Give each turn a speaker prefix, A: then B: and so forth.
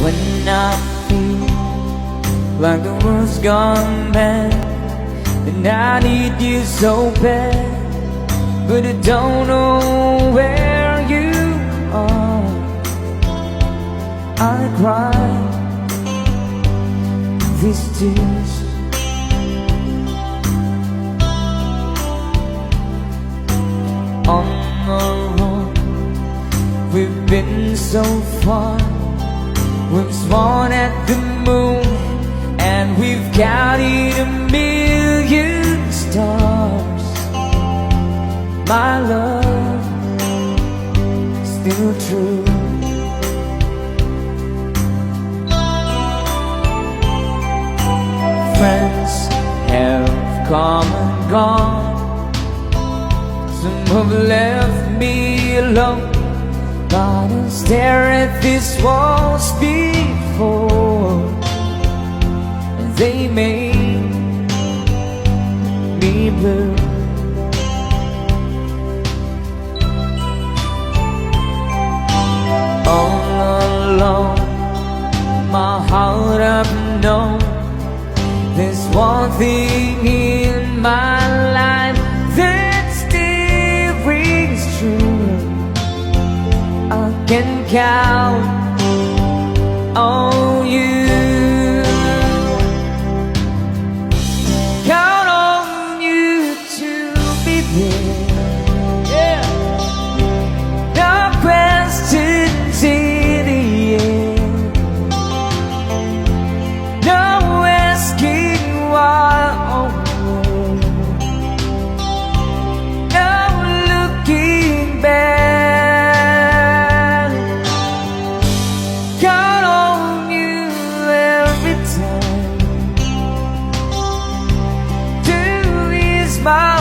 A: when I feel like the world's gone mad, and I need you so bad, but I don't know where you are. I cry these tears on the road. We've been so far, we've sworn at the moon, and we've counted 1,000,000 stars. My love, still true. Friends have come and gone, some have left me alone, but I stare at these walls before, and they make me blue. All alone, my heart I've known, there's one thing in my life that still rings true. I can count on you. Count on you to be there. Yeah. No questions in the end. No asking why. Oh, no looking back. Count on you every time to ease my